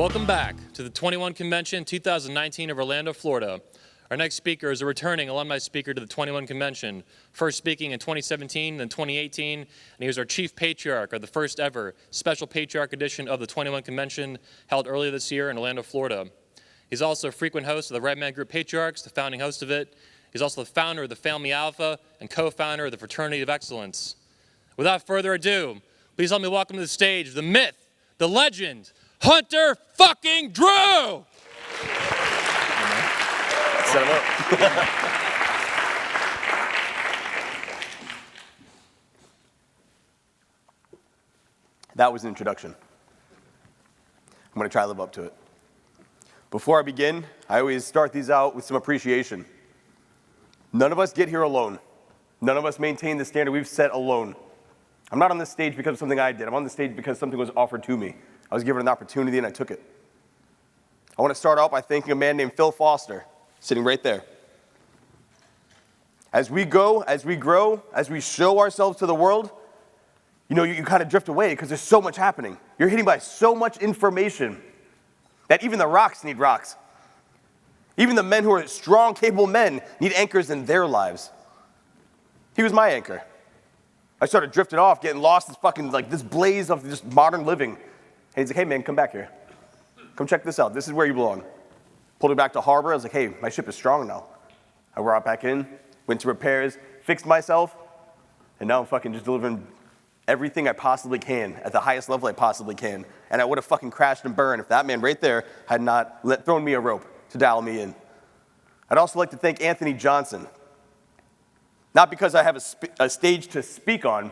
Welcome back to the 21 Convention 2019 of Orlando, Florida. Our next speaker is a returning alumni speaker to the 21 Convention, first speaking in 2017, then 2018, and he was our chief patriarch of the first ever special patriarch edition of the 21 Convention held earlier this year in Orlando, Florida. He's also a frequent host of the Red Man Group Patriarchs, the founding host of it. He's also the founder of the Family Alpha and co-founder of the Fraternity of Excellence. Without further ado, please help me welcome to the stage the myth, the legend, Hunter fucking Drew! Set him up. That was an introduction. I'm going to try to live up to it. Before I begin, I always start these out with some appreciation. None of us get here alone. None of us maintain the standard we've set alone. I'm not on this stage because of something I did. I'm on the stage because something was offered to me. I was given an opportunity and I took it. I want to start out by thanking a man named Phil Foster, sitting right there. As we go, as we grow, as we show ourselves to the world, you kind of drift away because there's so much happening. You're hitting by so much information that even the rocks need rocks. Even the men who are strong, capable men need anchors in their lives. He was my anchor. I started drifting off, getting lost in this blaze of just modern living. And he's like, hey man, come back here. Come check this out. This is where you belong. Pulled it back to harbor. I was like, hey, my ship is strong now. I brought back in, went to repairs, fixed myself, and now I'm fucking just delivering everything I possibly can at the highest level I possibly can. And I would have fucking crashed and burned if that man right there had not thrown me a rope to dial me in. I'd also like to thank Anthony Johnson. Not because I have a stage to speak on,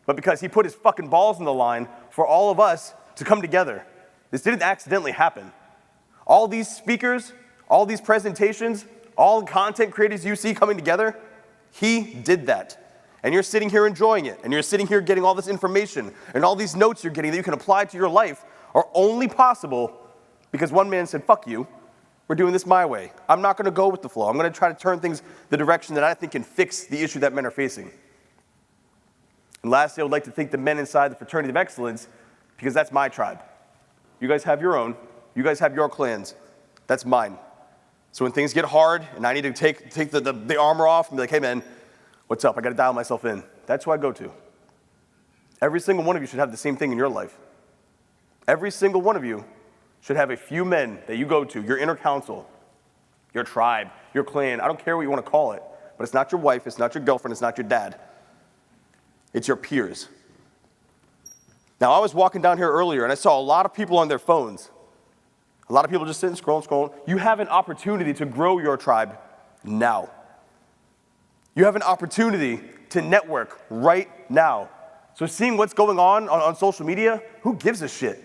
but because he put his fucking balls on the line for all of us to come together. This didn't accidentally happen. All these speakers, all these presentations, all the content creators you see coming together, he did that. And you're sitting here enjoying it, and you're sitting here getting all this information, and all these notes you're getting that you can apply to your life are only possible because one man said, fuck you, we're doing this my way. I'm not gonna go with the flow. I'm gonna try to turn things the direction that I think can fix the issue that men are facing. And lastly, I would like to thank the men inside the Fraternity of Excellence because that's my tribe. You guys have your own. You guys have your clans. That's mine. So when things get hard and I need to take the armor off and be like, hey man, what's up? I gotta dial myself in. That's who I go to. Every single one of you should have the same thing in your life. Every single one of you should have a few men that you go to, your inner council, your tribe, your clan. I don't care what you want to call it, but it's not your wife, it's not your girlfriend, it's not your dad. It's your peers. Now, I was walking down here earlier, and I saw a lot of people on their phones. A lot of people just sitting, scrolling. You have an opportunity to grow your tribe now. You have an opportunity to network right now. So seeing what's going on social media, who gives a shit?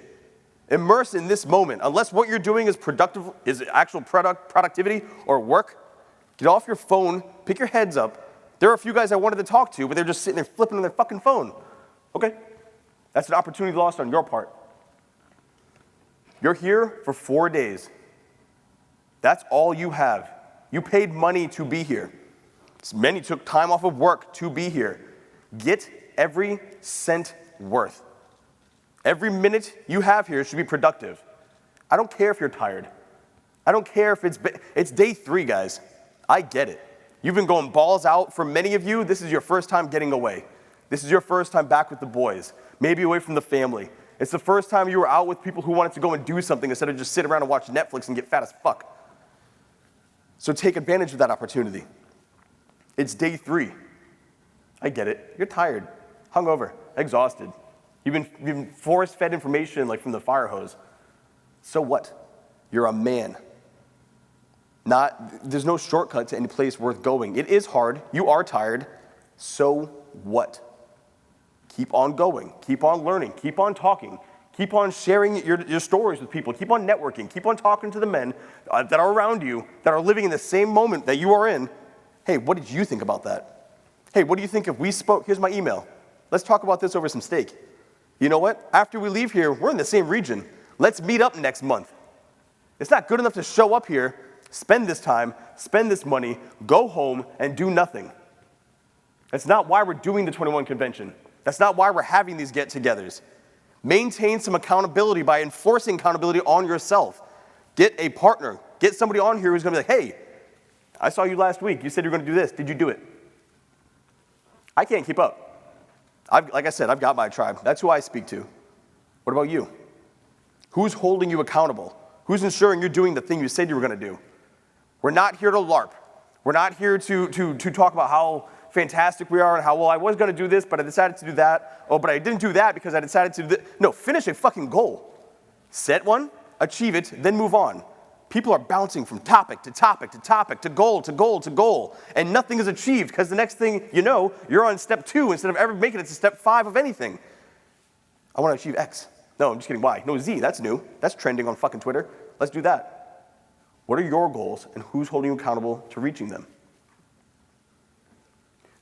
Immerse in this moment. Unless what you're doing is productive, is actual productivity or work, get off your phone, pick your heads up. There are a few guys I wanted to talk to, but they're just sitting there flipping on their fucking phone. Okay. That's an opportunity lost on your part. You're here for 4 days. That's all you have. You paid money to be here. Many took time off of work to be here. Get every cent worth. Every minute you have here should be productive. I don't care if you're tired. I don't care if it's day 3, guys. I get it. You've been going balls out. For many of you, this is your first time getting away. This is your first time back with the boys, maybe away from the family. It's the first time you were out with people who wanted to go and do something instead of just sit around and watch Netflix and get fat as fuck. So take advantage of that opportunity. It's day 3. I get it. You're tired, hungover, exhausted. You've been force-fed information like from the fire hose. So what? You're a man. There's no shortcut to any place worth going. It is hard. You are tired. So what? Keep on going. Keep on learning. Keep on talking. Keep on sharing your stories with people. Keep on networking. Keep on talking to the men that are around you, that are living in the same moment that you are in. Hey, what did you think about that? Hey, what do you think if we spoke? Here's my email. Let's talk about this over some steak. You know what? After we leave here, we're in the same region. Let's meet up next month. It's not good enough to show up here, spend this time, spend this money, go home, and do nothing. That's not why we're doing the 21 Convention. That's not why we're having these get-togethers. Maintain some accountability by enforcing accountability on yourself. Get a partner. Get somebody on here who's going to be like, hey, I saw you last week. You said you were going to do this. Did you do it? I can't keep up. Like I said, I've got my tribe. That's who I speak to. What about you? Who's holding you accountable? Who's ensuring you're doing the thing you said you were going to do? We're not here to LARP. We're not here to talk about how fantastic we are and how, well, I was going to do this, but I decided to do that. Oh, but I didn't do that because I decided to do this. No, finish a fucking goal. Set one, achieve it, then move on. People are bouncing from topic to topic to topic to goal to goal to goal, and nothing is achieved because the next thing you know, you're on step 2 instead of ever making it to step 5 of anything. I want to achieve X. No, I'm just kidding. Y. No, Z. That's new. That's trending on fucking Twitter. Let's do that. What are your goals, and who's holding you accountable to reaching them?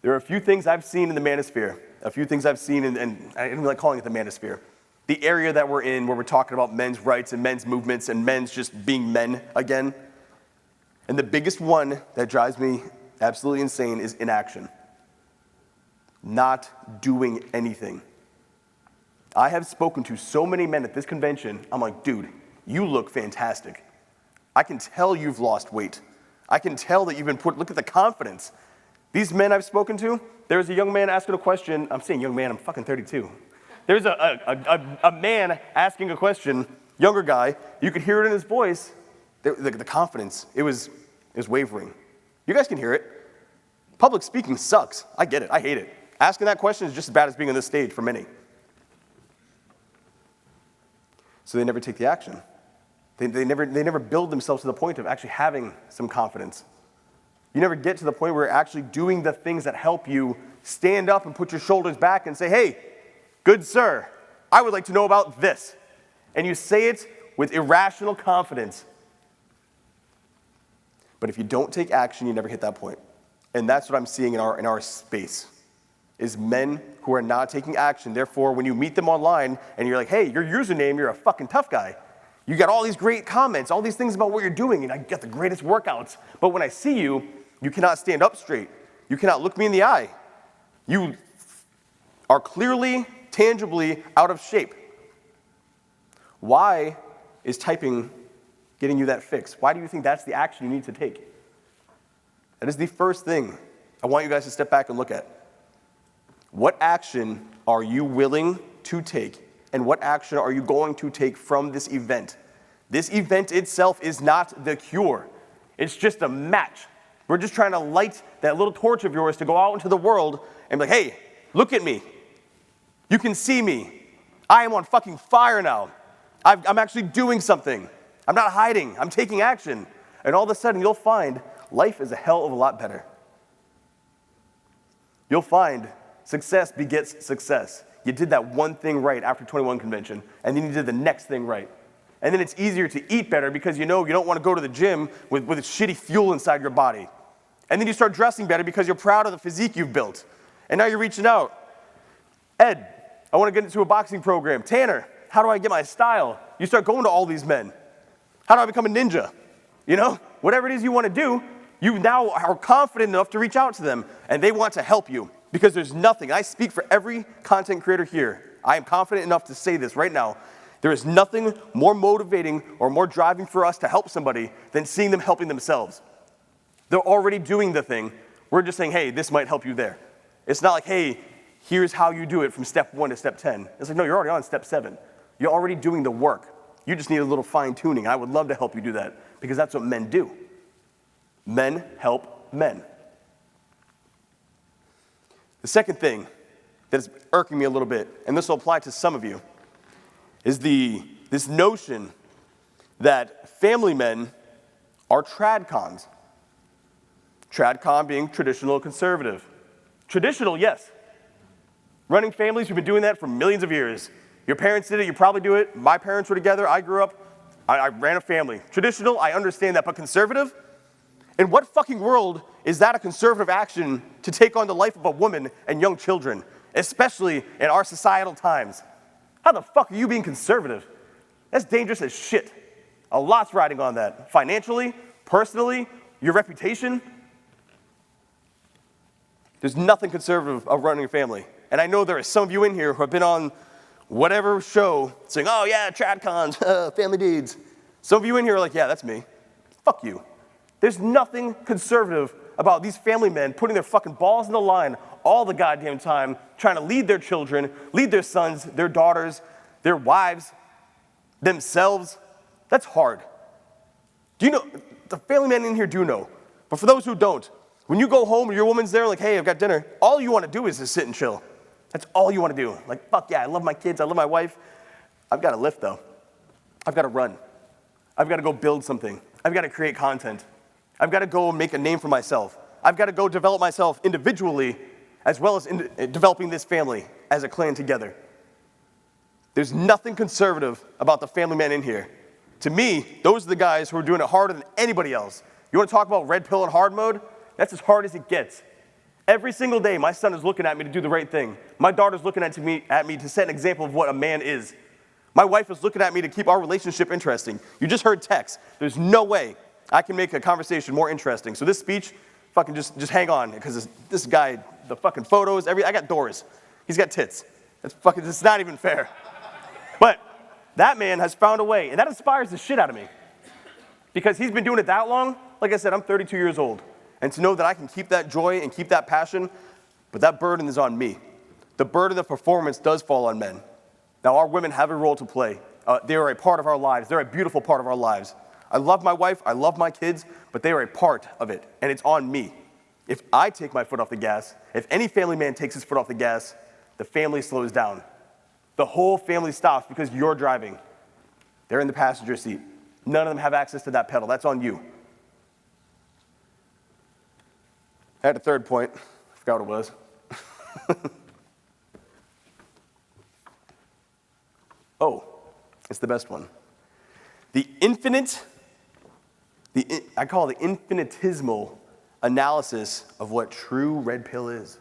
There are a few things I've seen in the manosphere, a few things I've seen, and I don't like calling it the manosphere, the area that we're in where we're talking about men's rights and men's movements and men's just being men again. And the biggest one that drives me absolutely insane is inaction. Not doing anything. I have spoken to so many men at this convention, I'm like, dude, you look fantastic. I can tell you've lost weight. I can tell that you've been look at the confidence. These men I've spoken to, there was a young man asking a question. I'm saying young man, I'm fucking 32. There's a man asking a question, younger guy. You could hear it in his voice. The confidence, it was wavering. You guys can hear it. Public speaking sucks. I get it. I hate it. Asking that question is just as bad as being on this stage for many. So they never take the action. They never build themselves to the point of actually having some confidence. You never get to the point where you're actually doing the things that help you stand up and put your shoulders back and say, hey, good sir, I would like to know about this. And you say it with irrational confidence. But if you don't take action, you never hit that point. And that's what I'm seeing in our space, is men who are not taking action. Therefore, when you meet them online and you're like, hey, your username, you're a fucking tough guy. You got all these great comments, all these things about what you're doing, and I get the greatest workouts. But when I see you, you cannot stand up straight. You cannot look me in the eye. You are clearly, tangibly out of shape. Why is typing getting you that fix? Why do you think that's the action you need to take? That is the first thing I want you guys to step back and look at. What action are you willing to take, and what action are you going to take from this event? This event itself is not the cure. It's just a match. We're just trying to light that little torch of yours to go out into the world and be like, hey, look at me. You can see me. I am on fucking fire now. I'm actually doing something. I'm not hiding. I'm taking action. And all of a sudden, you'll find life is a hell of a lot better. You'll find success begets success. You did that one thing right after 21 convention, and then you did the next thing right. And then it's easier to eat better because you know you don't want to go to the gym with shitty fuel inside your body. And then you start dressing better because you're proud of the physique you've built. And now you're reaching out. Ed, I want to get into a boxing program. Tanner, how do I get my style? You start going to all these men. How do I become a ninja? You know, whatever it is you want to do, you now are confident enough to reach out to them, and they want to help you because there's nothing. I speak for every content creator here. I am confident enough to say this right now. There is nothing more motivating or more driving for us to help somebody than seeing them helping themselves. They're already doing the thing. We're just saying, hey, this might help you there. It's not like, hey, here's how you do it from step 1 to step 10. It's like, no, you're already on step 7. You're already doing the work. You just need a little fine tuning. I would love to help you do that because that's what men do. Men help men. The second thing that is irking me a little bit, and this will apply to some of you, is this notion that family men are tradcons. Tradcon being traditional conservative. Traditional, yes. Running families, we've been doing that for millions of years. Your parents did it, you probably do it. My parents were together, I grew up, I ran a family. Traditional, I understand that, but conservative? In what fucking world is that a conservative action to take on the life of a woman and young children, especially in our societal times? How the fuck are you being conservative? That's dangerous as shit. A lot's riding on that. Financially, personally, your reputation. There's nothing conservative about running a family. And I know there are some of you in here who have been on whatever show saying, oh yeah, TradCons, family deeds. Some of you in here are like, yeah, that's me. Fuck you. There's nothing conservative about these family men putting their fucking balls in the line all the goddamn time, trying to lead their children, lead their sons, their daughters, their wives, themselves. That's hard. Do you know, the family men in here do know, but for those who don't, when you go home and your woman's there like, hey, I've got dinner, all you want to do is just sit and chill. That's all you want to do. Like, fuck yeah, I love my kids, I love my wife. I've got to lift though. I've got to run. I've got to go build something. I've got to create content. I've got to go make a name for myself. I've got to go develop myself individually as well as developing this family as a clan together. There's nothing conservative about the family men in here. To me, those are the guys who are doing it harder than anybody else. You want to talk about red pill and hard mode? That's as hard as it gets. Every single day, my son is looking at me to do the right thing. My daughter's looking at me to set an example of what a man is. My wife is looking at me to keep our relationship interesting. You just heard Tex. There's no way I can make a conversation more interesting. So this speech, fucking just hang on, because this guy, the fucking photos, I got doors. He's got tits. It's not even fair. But that man has found a way, and that inspires the shit out of me. Because he's been doing it that long. Like I said, I'm 32 years old. And to know that I can keep that joy and keep that passion, but that burden is on me. The burden of performance does fall on men. Now, our women have a role to play. They are a part of our lives. They're a beautiful part of our lives. I love my wife, I love my kids, but they are a part of it, and it's on me. If I take my foot off the gas, if any family man takes his foot off the gas, the family slows down. The whole family stops because you're driving. They're in the passenger seat. None of them have access to that pedal. That's on you. I had a third point. I forgot what it was. Oh, it's the best one. I call it the infinitesimal analysis of what true red pill is.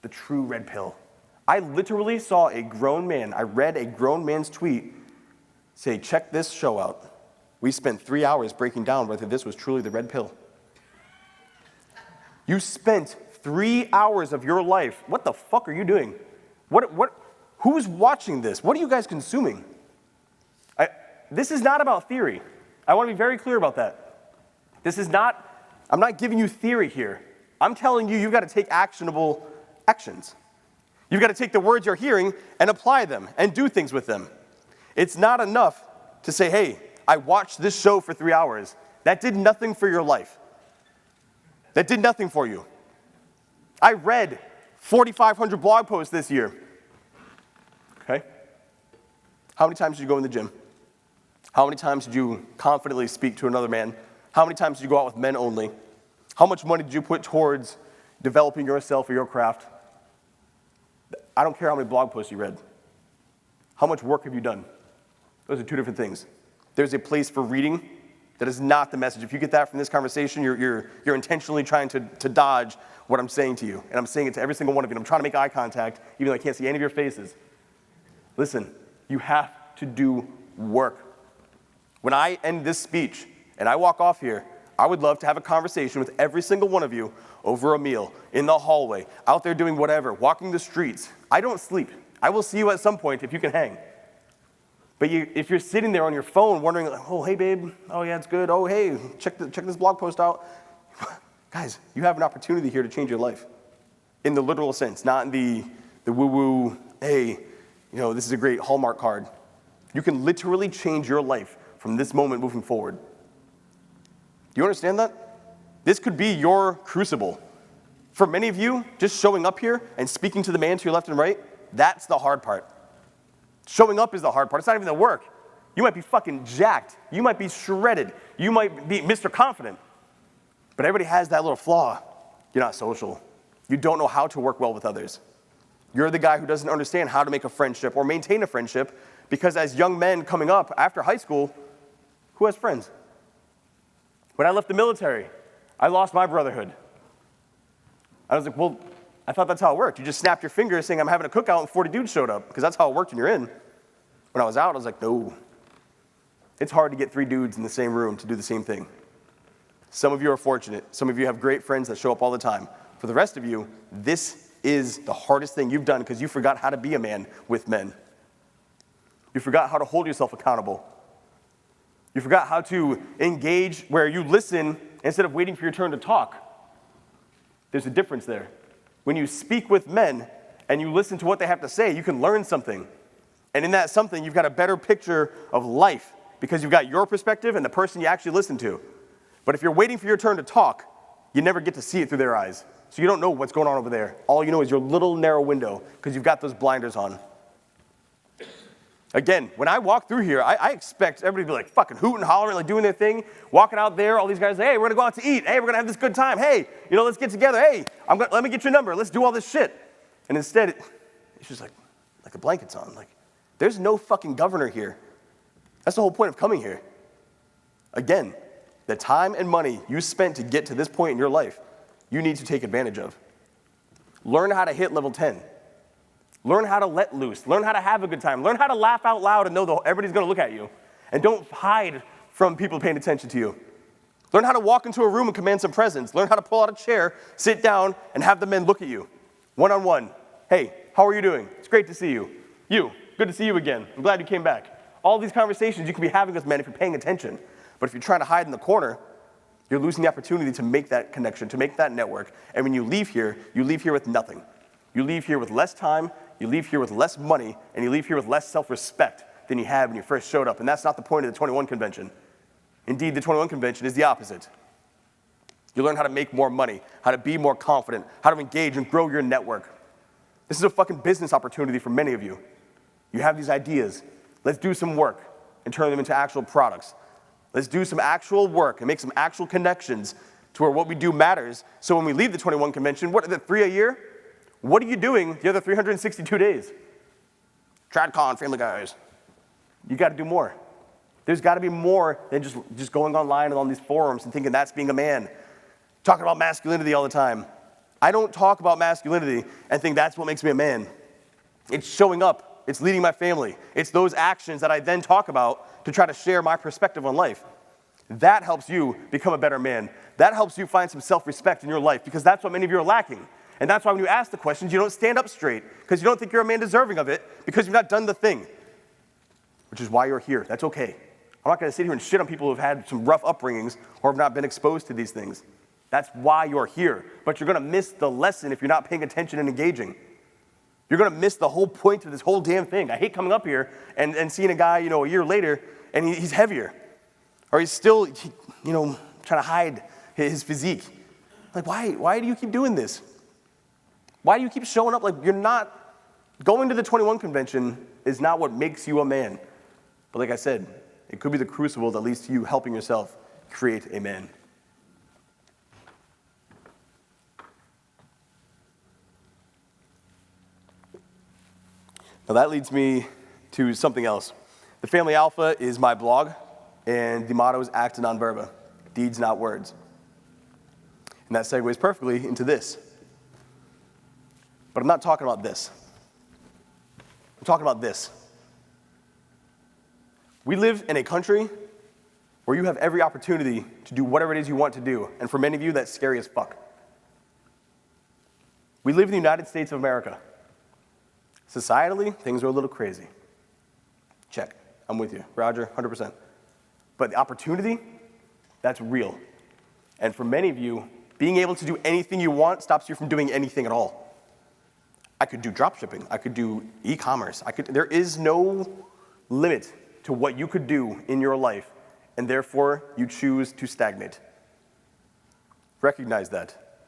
The true red pill. I literally saw a grown man, I read a grown man's tweet say, check this show out. We spent 3 hours breaking down whether this was truly the red pill. You spent 3 hours of your life. What the fuck are you doing? Who's watching this? What are you guys consuming? This is not about theory. I want to be very clear about that. I'm not giving you theory here. I'm telling you, you've got to take actionable actions. You've got to take the words you're hearing and apply them and do things with them. It's not enough to say, hey, I watched this show for 3 hours. That did nothing for your life. That did nothing for you. I read 4,500 blog posts this year. Okay? How many times did you go in the gym? How many times did you confidently speak to another man? How many times did you go out with men only? How much money did you put towards developing yourself or your craft? I don't care how many blog posts you read. How much work have you done? Those are two different things. There's a place for reading. That is not the message. If you get that from this conversation, you're intentionally trying to dodge what I'm saying to you. And I'm saying it to every single one of you. And I'm trying to make eye contact, even though I can't see any of your faces. Listen, you have to do work. When I end this speech and I walk off here, I would love to have a conversation with every single one of you over a meal, in the hallway, out there doing whatever, walking the streets. I don't sleep. I will see you at some point if you can hang. But if you're sitting there on your phone wondering, oh, hey, babe, oh, yeah, it's good. Oh, hey, check this blog post out. Guys, you have an opportunity here to change your life in the literal sense, not in the woo-woo, hey, this is a great Hallmark card. You can literally change your life from this moment moving forward. Do you understand that? This could be your crucible. For many of you, just showing up here and speaking to the man to your left and right, that's the hard part. Showing up is the hard part. It's not even the work. You might be fucking jacked. You might be shredded. You might be Mr. Confident. But everybody has that little flaw. You're not social. You don't know how to work well with others. You're the guy who doesn't understand how to make a friendship or maintain a friendship, because as young men coming up after high school, who has friends? When I left the military, I lost my brotherhood. I was like, well, I thought that's how it worked. You just snapped your fingers saying, I'm having a cookout, and 40 dudes showed up, because that's how it worked when you're in. When I was out, I was like, no. It's hard to get 3 dudes in the same room to do the same thing. Some of you are fortunate. Some of you have great friends that show up all the time. For the rest of you, this is the hardest thing you've done because you forgot how to be a man with men. You forgot how to hold yourself accountable. You forgot how to engage where you listen instead of waiting for your turn to talk. There's a difference there. When you speak with men and you listen to what they have to say, you can learn something. And in that something, you've got a better picture of life because you've got your perspective and the person you actually listen to. But if you're waiting for your turn to talk, you never get to see it through their eyes. So you don't know what's going on over there. All you know is your little narrow window because you've got those blinders on. Again, when I walk through here, I expect everybody to be like fucking hooting, hollering, like doing their thing, walking out there, all these guys, hey, we're gonna go out to eat. Hey, we're gonna have this good time. Hey, let's get together. Hey, let me get your number. Let's do all this shit. And instead, it's just like the blanket's on. Like, there's no fucking governor here. That's the whole point of coming here. Again, the time and money you spent to get to this point in your life, you need to take advantage of. Learn how to hit level 10. Learn how to let loose. Learn how to have a good time. Learn how to laugh out loud and know that everybody's going to look at you. And don't hide from people paying attention to you. Learn how to walk into a room and command some presence. Learn how to pull out a chair, sit down, and have the men look at you. One-on-one. Hey, how are you doing? It's great to see you. You, good to see you again. I'm glad you came back. All these conversations you can be having with men if you're paying attention. But if you're trying to hide in the corner, you're losing the opportunity to make that connection, to make that network. And when you leave here with nothing. You leave here with less time, you leave here with less money, and you leave here with less self-respect than you had when you first showed up. And that's not the point of the 21 Convention. Indeed, the 21 Convention is the opposite. You learn how to make more money, how to be more confident, how to engage and grow your network. This is a fucking business opportunity for many of you. You have these ideas. Let's do some work and turn them into actual products. Let's do some actual work and make some actual connections to where what we do matters. So when we leave the 21 Convention, what are the 3 a year? What are you doing the other 362 days? TradCon, Family Guys. You got to do more. There's got to be more than just going online and on these forums and thinking that's being a man. Talking about masculinity all the time. I don't talk about masculinity and think that's what makes me a man. It's showing up. It's leading my family. It's those actions that I then talk about to try to share my perspective on life. That helps you become a better man. That helps you find some self-respect in your life because that's what many of you are lacking. And that's why when you ask the questions, you don't stand up straight because you don't think you're a man deserving of it because you've not done the thing, which is why you're here. That's okay. I'm not going to sit here and shit on people who've had some rough upbringings or have not been exposed to these things. That's why you're here. But you're going to miss the lesson if you're not paying attention and engaging. You're going to miss the whole point of this whole damn thing. I hate coming up here and seeing a guy, a year later, and he's heavier. Or he's still, trying to hide his physique. Like, why do you keep doing this? Why do you keep showing up like you're not? Going to the 21 Convention is not what makes you a man. But like I said, it could be the crucible that leads to you helping yourself create a man. Now that leads me to something else. The Family Alpha is my blog, and the motto is acta non verba, deeds not words. And that segues perfectly into this. But I'm not talking about this. I'm talking about this. We live in a country where you have every opportunity to do whatever it is you want to do, and for many of you, that's scary as fuck. We live in the United States of America. Societally, things are a little crazy. Check. I'm with you. Roger, 100%. But the opportunity, that's real. And for many of you, being able to do anything you want stops you from doing anything at all. I could do drop shipping. I could do e-commerce. There is no limit to what you could do in your life, and therefore you choose to stagnate. Recognize that.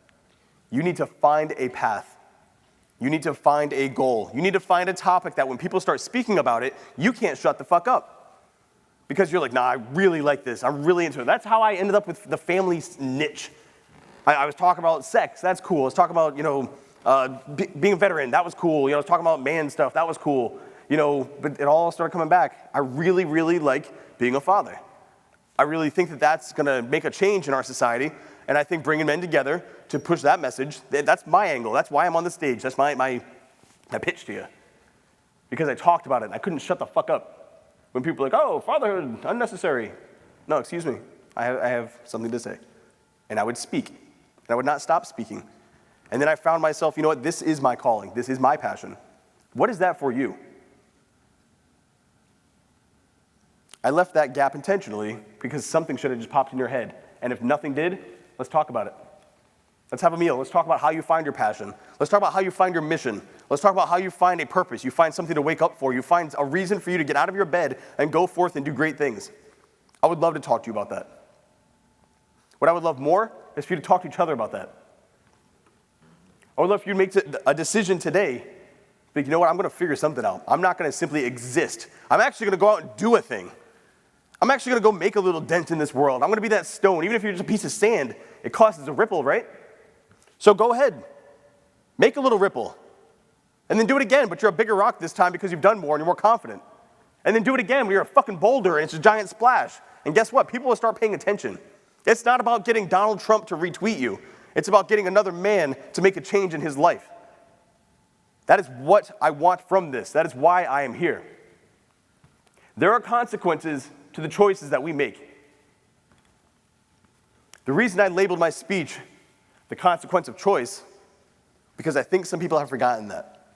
You need to find a path. You need to find a goal. You need to find a topic that when people start speaking about it, you can't shut the fuck up. Because you're like, nah, I really like this. I'm really into it. That's how I ended up with the family niche. I was talking about sex. That's cool. I was talking about, being a veteran. That was cool. I was talking about man stuff. That was cool. But it all started coming back. I really, really like being a father. I really think that that's going to make a change in our society. And I think bringing men together to push that message, that's my angle. That's why I'm on the stage. That's my pitch to you. Because I talked about it. I couldn't shut the fuck up. When people are like, oh, fatherhood, unnecessary. No, excuse me. I have something to say. And I would speak. And I would not stop speaking. And then I found myself, you know what, this is my calling. This is my passion. What is that for you? I left that gap intentionally because something should have just popped in your head. And if nothing did, let's talk about it. Let's have a meal. Let's talk about how you find your passion. Let's talk about how you find your mission. Let's talk about how you find a purpose. You find something to wake up for. You find a reason for you to get out of your bed and go forth and do great things. I would love to talk to you about that. What I would love more is for you to talk to each other about that. I would love for you to make a decision today. But you know what? I'm going to figure something out. I'm not going to simply exist. I'm actually going to go out and do a thing. I'm actually going to go make a little dent in this world. I'm going to be that stone. Even if you're just a piece of sand, it causes a ripple, right? So go ahead. Make a little ripple. And then do it again, but you're a bigger rock this time because you've done more and you're more confident. And then do it again when you're a fucking boulder and it's a giant splash. And guess what? People will start paying attention. It's not about getting Donald Trump to retweet you. It's about getting another man to make a change in his life. That is what I want from this. That is why I am here. There are consequences to the choices that we make. The reason I labeled my speech the consequence of choice, because I think some people have forgotten that.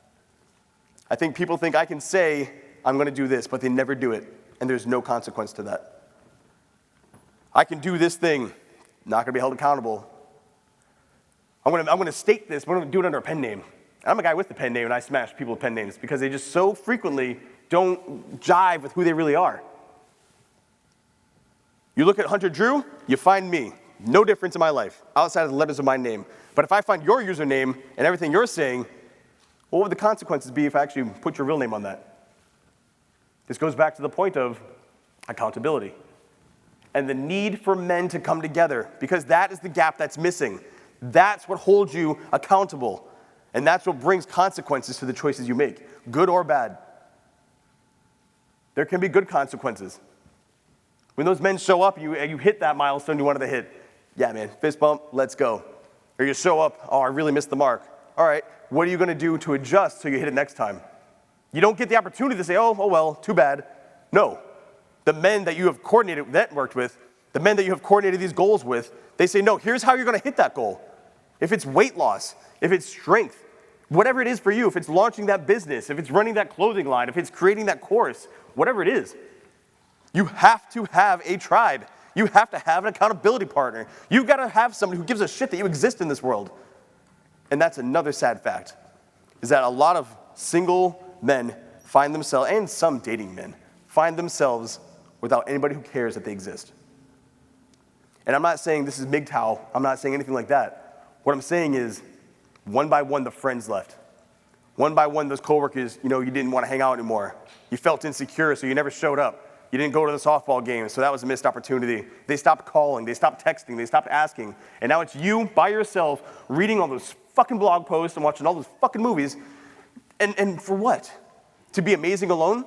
I think people think I can say, I'm going to do this, but they never do it, and there's no consequence to that. I can do this thing, not going to be held accountable. I'm going to state this, but I'm going to do it under a pen name. I'm a guy with the pen name, and I smash people with pen names because they just so frequently don't jive with who they really are. You look at Hunter Drew, you find me. No difference in my life, outside of the letters of my name. But if I find your username and everything you're saying, what would the consequences be if I actually put your real name on that? This goes back to the point of accountability and the need for men to come together, because that is the gap that's missing. That's what holds you accountable, and that's what brings consequences to the choices you make, good or bad. There can be good consequences. When those men show up, you hit that milestone you wanted to hit. Yeah, man, fist bump, let's go. Or you show up, oh, I really missed the mark. All right, what are you going to do to adjust so you hit it next time? You don't get the opportunity to say, oh well, too bad. No. The men that you have coordinated, networked with, the men that you have coordinated these goals with, they say, no, here's how you're going to hit that goal. If it's weight loss, if it's strength, whatever it is for you, if it's launching that business, if it's running that clothing line, if it's creating that course, whatever it is, you have to have a tribe. You have to have an accountability partner. You've got to have somebody who gives a shit that you exist in this world. And that's another sad fact, is that a lot of single men find themselves, and some dating men, find themselves without anybody who cares that they exist. And I'm not saying this is MGTOW. I'm not saying anything like that. What I'm saying is, one by one, the friends left. One by one, those coworkers, you didn't want to hang out anymore. You felt insecure, so you never showed up. You didn't go to the softball game, so that was a missed opportunity. They stopped calling, they stopped texting, they stopped asking. And now it's you by yourself reading all those fucking blog posts and watching all those fucking movies. And for what? To be amazing alone?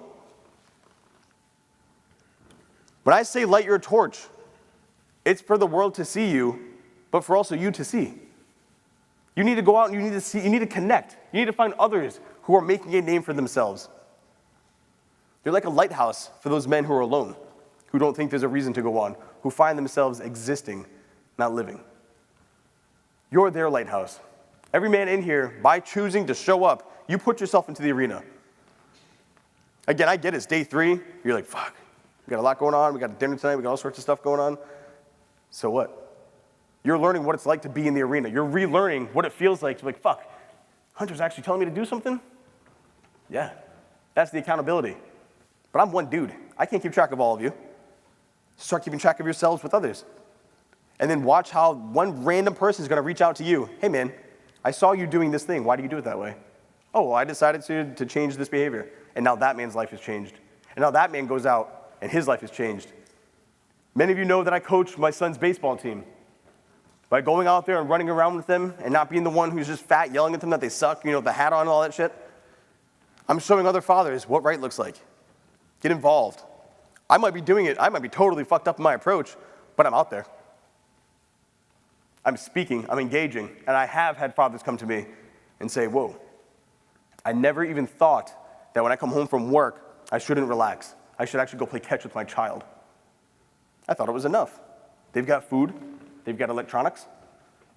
When I say light your torch, it's for the world to see you, but for also you to see. You need to go out and you need to see, you need to connect. You need to find others who are making a name for themselves. You're like a lighthouse for those men who are alone, who don't think there's a reason to go on, who find themselves existing, not living. You're their lighthouse. Every man in here, by choosing to show up, you put yourself into the arena. Again, I get it, it's day 3. You're like, fuck, we got a lot going on. We got dinner tonight. We got all sorts of stuff going on. So what? You're learning what it's like to be in the arena. You're relearning what it feels like to be like, fuck, Hunter's actually telling me to do something? Yeah, that's the accountability. But I'm one dude. I can't keep track of all of you. Start keeping track of yourselves with others. And then watch how one random person is going to reach out to you. Hey, man, I saw you doing this thing. Why do you do it that way? Oh, well, I decided to change this behavior. And now that man's life has changed. And now that man goes out, and his life has changed. Many of you know that I coach my son's baseball team. By going out there and running around with them and not being the one who's just fat, yelling at them that they suck, the hat on and all that shit, I'm showing other fathers what right looks like. Get involved. I might be doing it. I might be totally fucked up in my approach, but I'm out there. I'm speaking. I'm engaging. And I have had fathers come to me and say, whoa, I never even thought that when I come home from work, I shouldn't relax. I should actually go play catch with my child. I thought it was enough. They've got food. They've got electronics.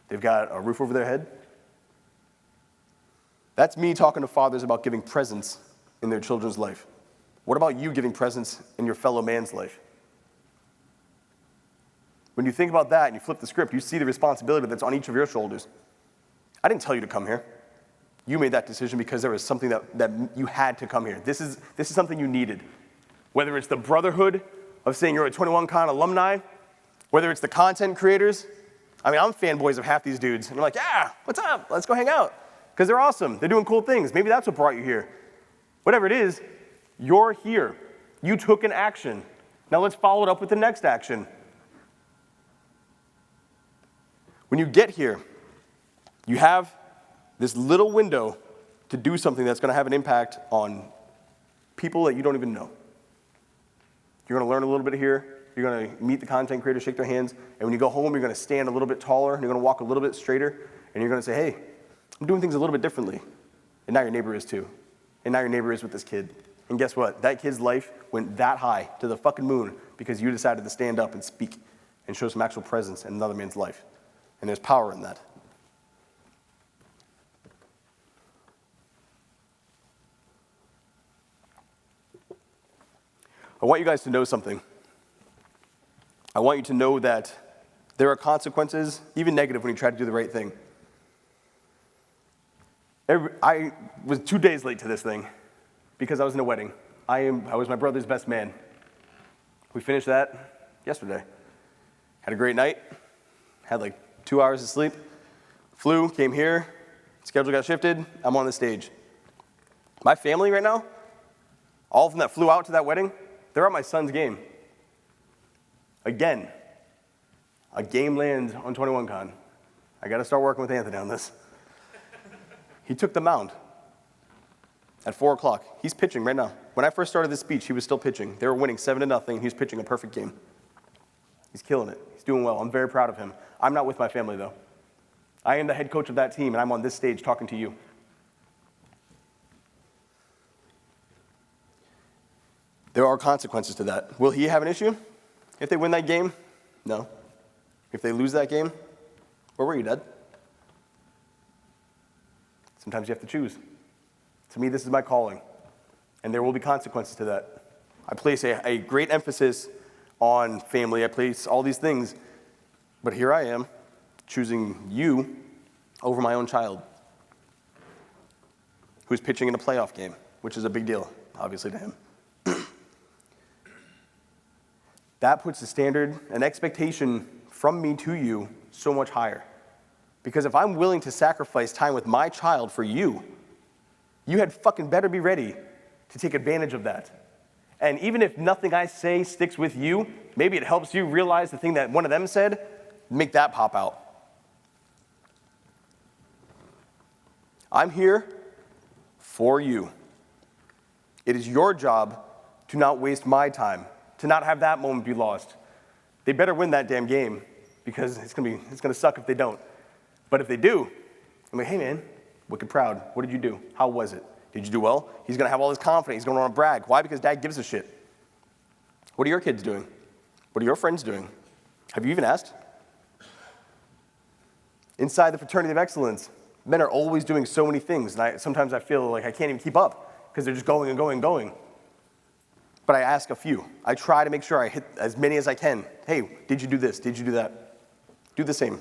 They've got a roof over their head. That's me talking to fathers about giving presents in their children's life. What about you giving presents in your fellow man's life? When you think about that and you flip the script, you see the responsibility that's on each of your shoulders. I didn't tell you to come here. You made that decision because there was something that you had to come here. This is something you needed. Whether it's the brotherhood of saying you're a 21Con alumni, whether it's the content creators. I mean, I'm fanboys of half these dudes. And I'm like, yeah, what's up? Let's go hang out. Because they're awesome. They're doing cool things. Maybe that's what brought you here. Whatever it is, you're here. You took an action. Now let's follow it up with the next action. When you get here, you have this little window to do something that's going to have an impact on people that you don't even know. You're going to learn a little bit here. You're going to meet the content creators, shake their hands, and when you go home, you're going to stand a little bit taller, and you're going to walk a little bit straighter, and you're going to say, hey, I'm doing things a little bit differently. And now your neighbor is too. And now your neighbor is with this kid. And guess what? That kid's life went that high to the fucking moon because you decided to stand up and speak and show some actual presence in another man's life. And there's power in that. I want you guys to know something. I want you to know that there are consequences, even negative, when you try to do the right thing. I was 2 days late to this thing because I was in a wedding. I was my brother's best man. We finished that yesterday. Had a great night. Had like 2 hours of sleep. Flew, came here. Schedule got shifted. I'm on the stage. My family right now, all of them that flew out to that wedding, they're at my son's game. Again, a game lands on 21Con. I got to start working with Anthony on this. He took the mound at 4 o'clock. He's pitching right now. When I first started this speech, he was still pitching. They were winning 7-0, and he was pitching a perfect game. He's killing it. He's doing well. I'm very proud of him. I'm not with my family, though. I am the head coach of that team, and I'm on this stage talking to you. There are consequences to that. Will he have an issue if they win that game? No. If they lose that game, where were you, Dad? Sometimes you have to choose. To me, this is my calling, and there will be consequences to that. I place a great emphasis on family. I place all these things, but here I am choosing you over my own child who's pitching in a playoff game, which is a big deal, obviously, to him. That puts the standard, an expectation from me to you so much higher. Because if I'm willing to sacrifice time with my child for you, you had fucking better be ready to take advantage of that. And even if nothing I say sticks with you, maybe it helps you realize the thing that one of them said, make that pop out. I'm here for you. It is your job to not waste my time, to not have that moment be lost. They better win that damn game because it's gonna suck if they don't. But if they do, I'm like, hey man, wicked proud. What did you do? How was it? Did you do well? He's gonna have all this confidence. He's gonna wanna brag. Why? Because Dad gives a shit. What are your kids doing? What are your friends doing? Have you even asked? Inside the fraternity of excellence, men are always doing so many things, and sometimes I feel like I can't even keep up because they're just going and going and going. But I ask a few. I try to make sure I hit as many as I can. Hey, did you do this? Did you do that? Do the same.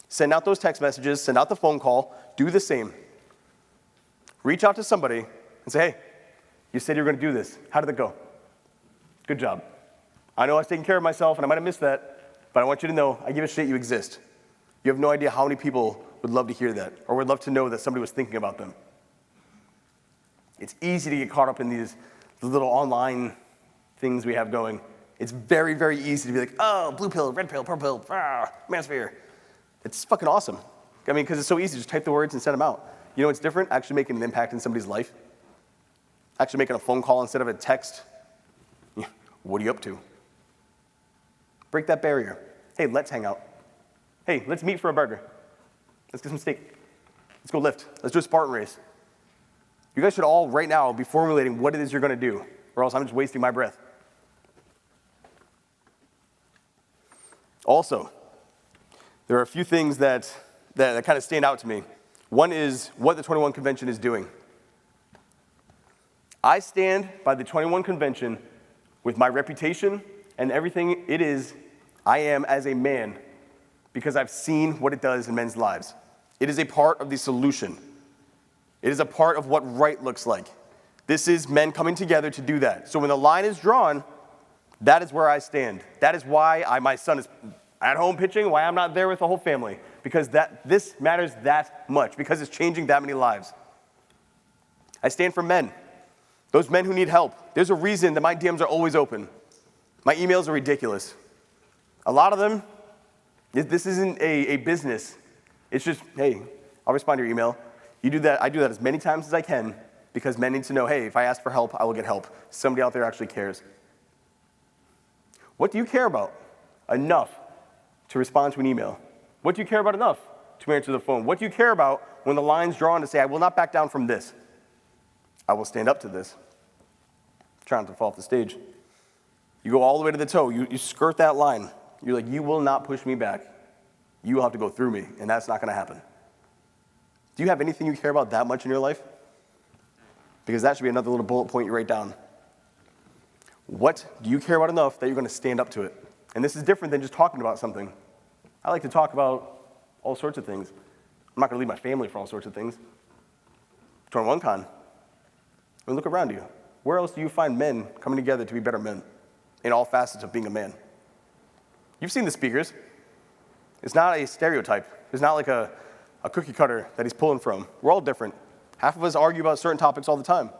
Send out those text messages, send out the phone call, do the same. Reach out to somebody and say, hey, you said you were going to do this. How did it go? Good job. I know I was taking care of myself and I might have missed that, but I want you to know I give a shit you exist. You have no idea how many people would love to hear that or would love to know that somebody was thinking about them. It's easy to get caught up in these little online things we have going. It's very, very easy to be like, oh, blue pill, red pill, purple pill, manosphere. It's fucking awesome. I mean, because it's so easy. Just type the words and send them out. You know what's different? Actually making an impact in somebody's life. Actually making a phone call instead of a text. What are you up to? Break that barrier. Hey, let's hang out. Hey, let's meet for a burger. Let's get some steak. Let's go lift. Let's do a Spartan race. You guys should all, right now, be formulating what it is you're going to do, or else I'm just wasting my breath. Also, there are a few things that kind of stand out to me. One is what the 21 Convention is doing. I stand by the 21 Convention with my reputation and everything it is I am as a man because I've seen what it does in men's lives. It is a part of the solution. It is a part of what right looks like. This is men coming together to do that. So when the line is drawn, that is where I stand. That is why my son is at home pitching, why I'm not there with the whole family, because this matters that much, because it's changing that many lives. I stand for men, those men who need help. There's a reason that my DMs are always open. My emails are ridiculous. A lot of them, this isn't a business. It's just, hey, I'll respond to your email. You do that. I do that as many times as I can because men need to know, hey, if I ask for help, I will get help. Somebody out there actually cares. What do you care about enough to respond to an email? What do you care about enough to answer the phone? What do you care about when the line's drawn to say, I will not back down from this? I will stand up to this. Try not to fall off the stage. You go all the way to the toe. You skirt that line. You're like, you will not push me back. You will have to go through me, and that's not going to happen. Do you have anything you care about that much in your life? Because that should be another little bullet point you write down. What do you care about enough that you're going to stand up to it? And this is different than just talking about something. I like to talk about all sorts of things. I'm not going to leave my family for all sorts of things. 21Con. I mean, look around you. Where else do you find men coming together to be better men in all facets of being a man? You've seen the speakers. It's not a stereotype. It's not like a cookie cutter that he's pulling from. We're all different. Half of us argue about certain topics all the time.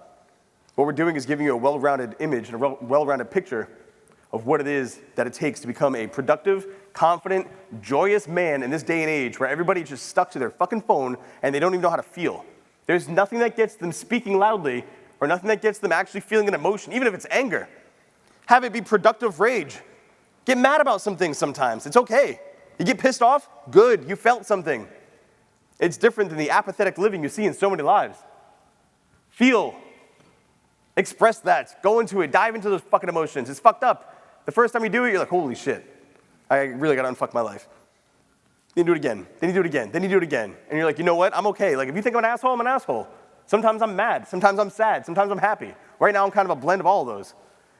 What we're doing is giving you a well-rounded image and a well-rounded picture of what it is that it takes to become a productive, confident, joyous man in this day and age where everybody's just stuck to their fucking phone and they don't even know how to feel. There's nothing that gets them speaking loudly or nothing that gets them actually feeling an emotion, even if it's anger. Have it be productive rage. Get mad about some things sometimes. It's okay. You get pissed off? Good. You felt something. It's different than the apathetic living you see in so many lives. Feel. Express that. Go into it. Dive into those fucking emotions. It's fucked up. The first time you do it, you're like, holy shit. I really got to unfuck my life. Then you do it again. Then you do it again. Then you do it again. And you're like, you know what? I'm okay. Like, if you think I'm an asshole, I'm an asshole. Sometimes I'm mad. Sometimes I'm sad. Sometimes I'm happy. Right now, I'm kind of a blend of all of those.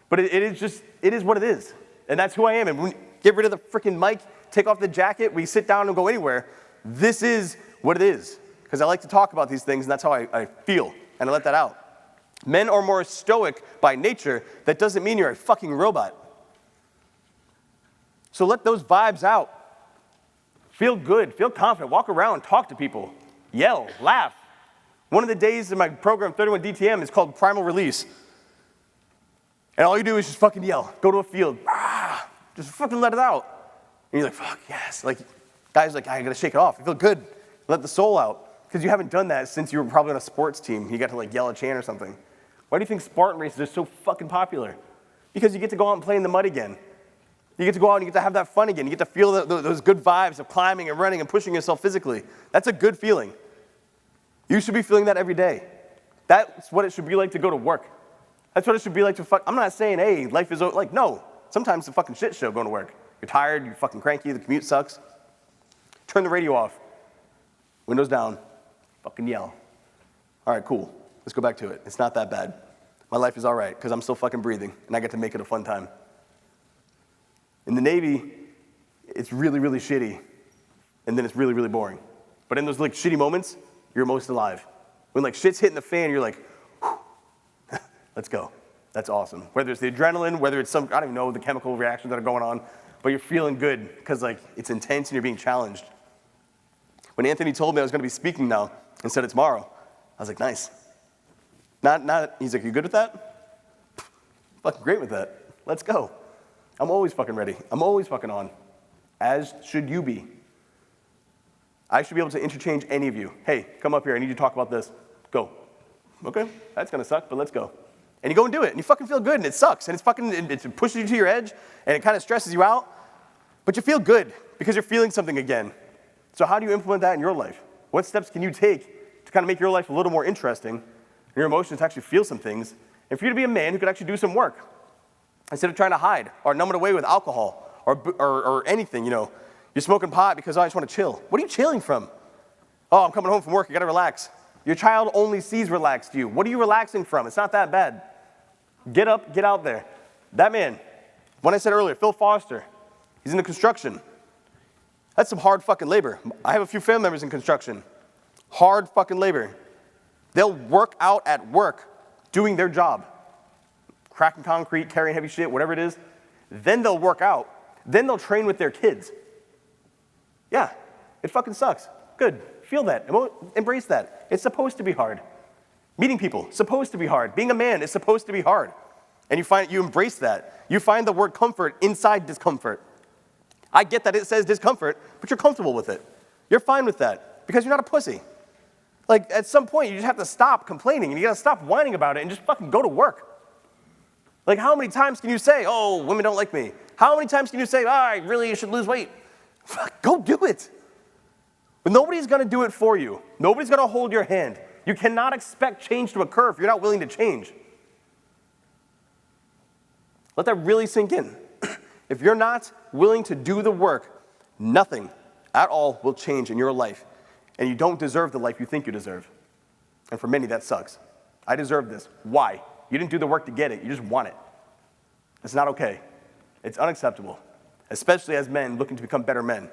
But it is what it is. And that's who I am. And when we get rid of the freaking mic, take off the jacket, we sit down and go anywhere. This is what it is. Because I like to talk about these things, and that's how I feel. And I let that out. Men are more stoic by nature. That doesn't mean you're a fucking robot. So let those vibes out. Feel good. Feel confident. Walk around. Talk to people. Yell. Laugh. One of the days in my program, 31 DTM, is called Primal Release. And all you do is just fucking yell. Go to a field. Just fucking let it out. And you're like, fuck, yes. Like, guys like, I gotta shake it off. You feel good. Let the soul out. Because you haven't done that since you were probably on a sports team. You got to like yell a chant or something. Why do you think Spartan races are so fucking popular? Because you get to go out and play in the mud again. You get to go out and you get to have that fun again. You get to feel those good vibes of climbing and running and pushing yourself physically. That's a good feeling. You should be feeling that every day. That's what it should be like to go to work. That's what it should be like to fuck. I'm not saying, hey, life is like, no. Sometimes it's a fucking shit show going to work. You're tired, you're fucking cranky, the commute sucks. Turn the radio off. Windows down. Fucking yell. All right, cool. Let's go back to it. It's not that bad. My life is all right because I'm still fucking breathing and I get to make it a fun time. In the Navy, it's really, really shitty, and then it's really, really boring. But in those like shitty moments, you're most alive. When like shit's hitting the fan, you're like, let's go. That's awesome. Whether it's the adrenaline, whether it's I don't even know the chemical reactions that are going on, but you're feeling good because like it's intense and you're being challenged. When Anthony told me I was going to be speaking now instead of tomorrow, I was like, nice. He's like, you good with that? Fucking great with that. Let's go. I'm always fucking ready. I'm always fucking on. As should you be. I should be able to interchange any of you. Hey, come up here. I need you to talk about this. Go. Okay, that's going to suck, but let's go. And you go and do it, and you fucking feel good, and it sucks, and it pushes you to your edge, and it kind of stresses you out, but you feel good because you're feeling something again. So how do you implement that in your life? What steps can you take to kind of make your life a little more interesting, and your emotions to actually feel some things, and for you to be a man who could actually do some work instead of trying to hide or numb it away with alcohol or anything, you know. You're smoking pot because I just want to chill. What are you chilling from? Oh, I'm coming home from work, you gotta relax. Your child only sees relaxed you. What are you relaxing from? It's not that bad. Get up, get out there. That man, when I said earlier, Phil Foster, he's into construction. That's some hard fucking labor. I have a few family members in construction. Hard fucking labor. They'll work out at work doing their job. Cracking concrete, carrying heavy shit, whatever it is. Then they'll work out. Then they'll train with their kids. Yeah, it fucking sucks. Good. Feel that. Embrace that. It's supposed to be hard. Meeting people, supposed to be hard. Being a man is supposed to be hard. And you embrace that. You find the word comfort inside discomfort. I get that it says discomfort, but you're comfortable with it. You're fine with that because you're not a pussy. Like, at some point, you just have to stop complaining and you gotta stop whining about it and just fucking go to work. Like, how many times can you say, oh, women don't like me? How many times can you say, I really should lose weight? Fuck, go do it. But nobody's gonna do it for you. Nobody's gonna hold your hand. You cannot expect change to occur if you're not willing to change. Let that really sink in. If you're not willing to do the work, nothing at all will change in your life. And you don't deserve the life you think you deserve. And for many, that sucks. I deserve this. Why? You didn't do the work to get it. You just want it. It's not okay. It's unacceptable. Especially as men looking to become better men.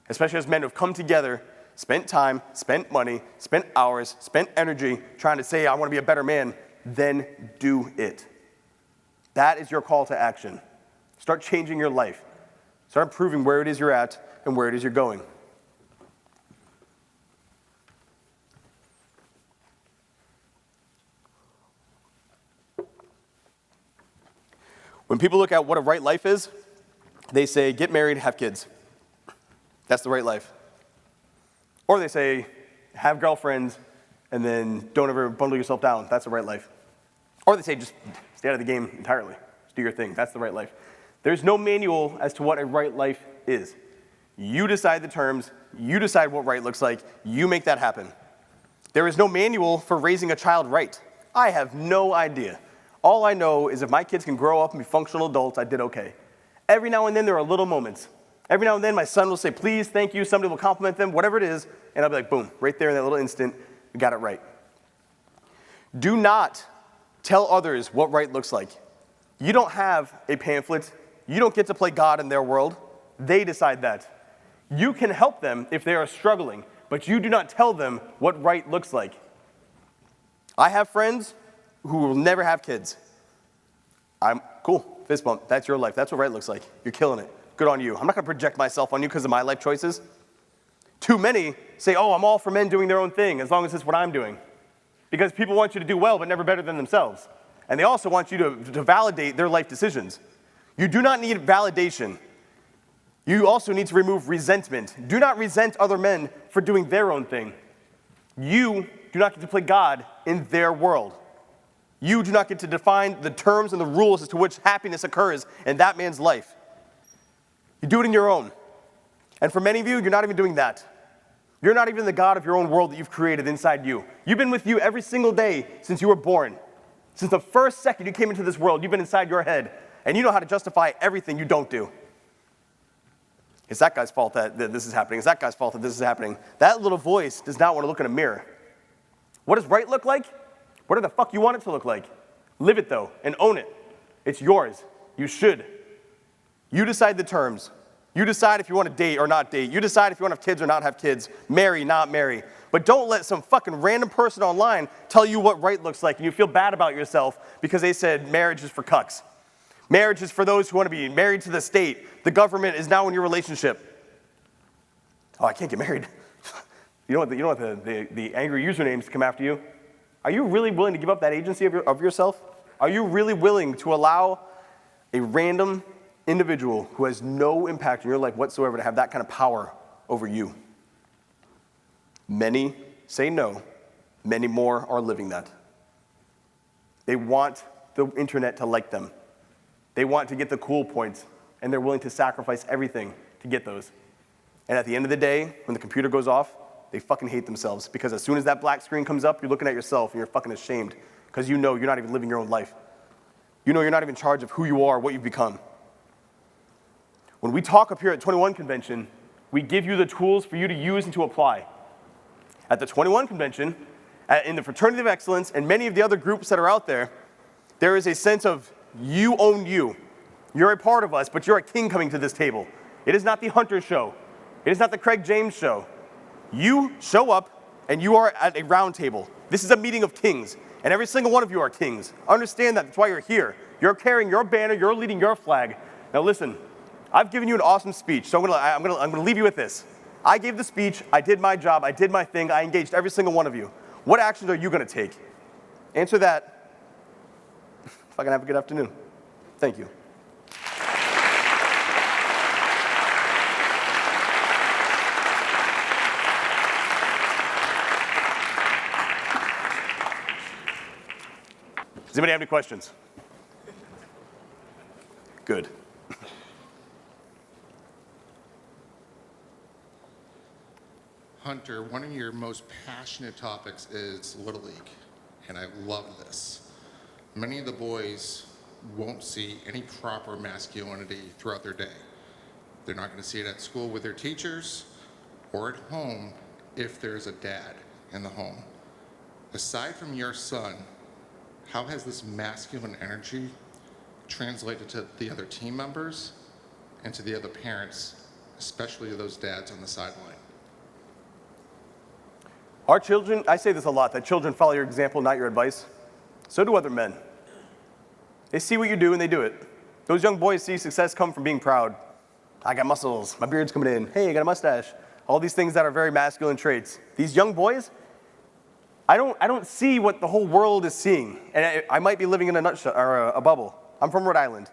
Especially as men who have come together, spent time, spent money, spent hours, spent energy trying to say, I want to be a better man. Then do it. That is your call to action. Start changing your life. Start improving where it is you're at and where it is you're going. When people look at what a right life is, they say, get married, have kids. That's the right life. Or they say, have girlfriends, and then don't ever bundle yourself down. That's the right life. Or they say, just stay out of the game entirely. Just do your thing. That's the right life. There's no manual as to what a right life is. You decide the terms. You decide what right looks like. You make that happen. There is no manual for raising a child right. I have no idea. All I know is if my kids can grow up and be functional adults, I did okay. Every now and then there are little moments. Every now and then my son will say, please, thank you, somebody will compliment them, whatever it is, and I'll be like, boom, right there in that little instant, we got it right. Do not tell others what right looks like. You don't have a pamphlet. You don't get to play God in their world. They decide that. You can help them if they are struggling, but you do not tell them what right looks like. I have friends who will never have kids. I'm cool, fist bump, that's your life. That's what right looks like. You're killing it. Good on you. I'm not gonna project myself on you because of my life choices. Too many say, oh, I'm all for men doing their own thing as long as it's what I'm doing. Because people want you to do well, but never better than themselves. And they also want you to validate their life decisions. You do not need validation. You also need to remove resentment. Do not resent other men for doing their own thing. You do not get to play God in their world. You do not get to define the terms and the rules as to which happiness occurs in that man's life. You do it in your own. And for many of you, you're not even doing that. You're not even the God of your own world that you've created inside you. You've been with you every single day since you were born. Since the first second you came into this world, you've been inside your head. And you know how to justify everything you don't do. It's that guy's fault that this is happening. It's that guy's fault that this is happening. That little voice does not want to look in a mirror. What does right look like? Whatever the fuck you want it to look like. Live it, though, and own it. It's yours. You should. You decide the terms. You decide if you want to date or not date. You decide if you want to have kids or not have kids. Marry, not marry. But don't let some fucking random person online tell you what right looks like and you feel bad about yourself because they said marriage is for cucks. Marriage is for those who want to be married to the state. The government is now in your relationship. Oh, I can't get married. You know what the angry usernames come after you? Are you really willing to give up that agency of yourself? Are you really willing to allow a random individual who has no impact in your life whatsoever to have that kind of power over you? Many say no. Many more are living that. They want the internet to like them. They want to get the cool points, and they're willing to sacrifice everything to get those. And at the end of the day, when the computer goes off, they fucking hate themselves because as soon as that black screen comes up, you're looking at yourself and you're fucking ashamed because you know you're not even living your own life. You know you're not even in charge of who you are, what you've become. When we talk up here at 21 Convention, we give you the tools for you to use and to apply. at the 21 convention, in the Fraternity of Excellence, and many of the other groups that are out there, there is a sense of you own you. You're a part of us, but you're a king coming to this table. It is not the Hunter show. It is not the Craig James show. You show up, and you are at a round table. This is a meeting of kings, and every single one of you are kings. Understand that. That's why you're here. You're carrying your banner. You're leading your flag. Now listen, I've given you an awesome speech, so I'm gonna leave you with this. I gave the speech. I did my job. I did my thing. I engaged every single one of you. What actions are you going to take? Answer that if I can have a good afternoon. Thank you. Does anybody have any questions? Good. Hunter, one of your most passionate topics is Little League, and I love this. Many of the boys won't see any proper masculinity throughout their day. They're not going to see it at school with their teachers or at home if there's a dad in the home. Aside from your son, how has this masculine energy translated to the other team members and to the other parents, especially those dads on the sideline? Our children, I say this a lot, that children follow your example, not your advice. So do other men. They see what you do and they do it. Those young boys see success come from being proud. I got muscles, my beard's coming in, hey, I got a mustache. All these things that are very masculine traits. These young boys, I don't see what the whole world is seeing. And I might be living in a nutshell, or a bubble. I'm from Rhode Island.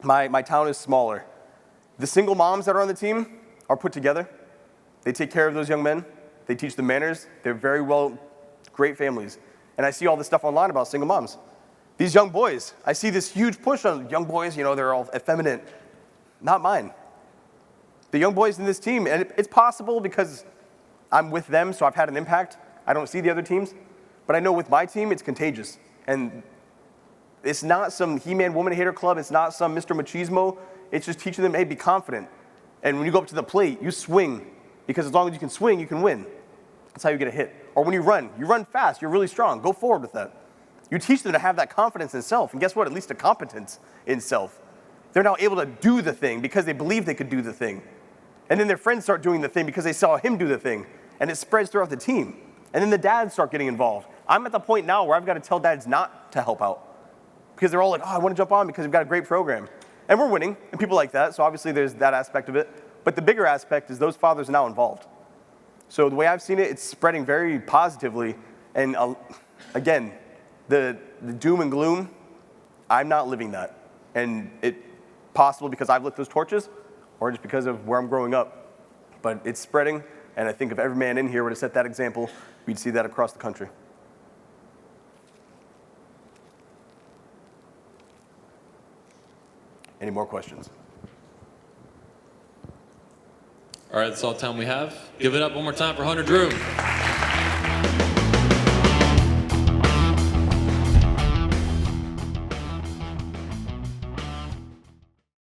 My town is smaller. The single moms that are on the team are put together. They take care of those young men. They teach them manners. They're very great families. And I see all this stuff online about single moms. These young boys, I see this huge push on young boys, they're all effeminate. Not mine. The young boys in this team, and it's possible because I'm with them, so I've had an impact. I don't see the other teams. But I know with my team, it's contagious. And it's not some He-Man woman hater club. It's not some Mr. Machismo. It's just teaching them, hey, be confident. And when you go up to the plate, you swing. Because as long as you can swing, you can win. That's how you get a hit. Or when you run fast, you're really strong. Go forward with that. You teach them to have that confidence in self, and guess what? At least a competence in self. They're now able to do the thing because they believe they could do the thing. And then their friends start doing the thing because they saw him do the thing, and it spreads throughout the team. And then the dads start getting involved. I'm at the point now where I've got to tell dads not to help out because they're all like, oh, I want to jump on because we've got a great program. And we're winning, and people like that, so obviously there's that aspect of it. But the bigger aspect is those fathers are now involved. So the way I've seen it, it's spreading very positively. And again, the doom and gloom, I'm not living that. And it's possible because I've lit those torches or just because of where I'm growing up. But it's spreading, and I think if every man in here were to set that example, we'd see that across the country. Any more questions? All right, that's all the time we have. Give it up one more time for Hunter Drew.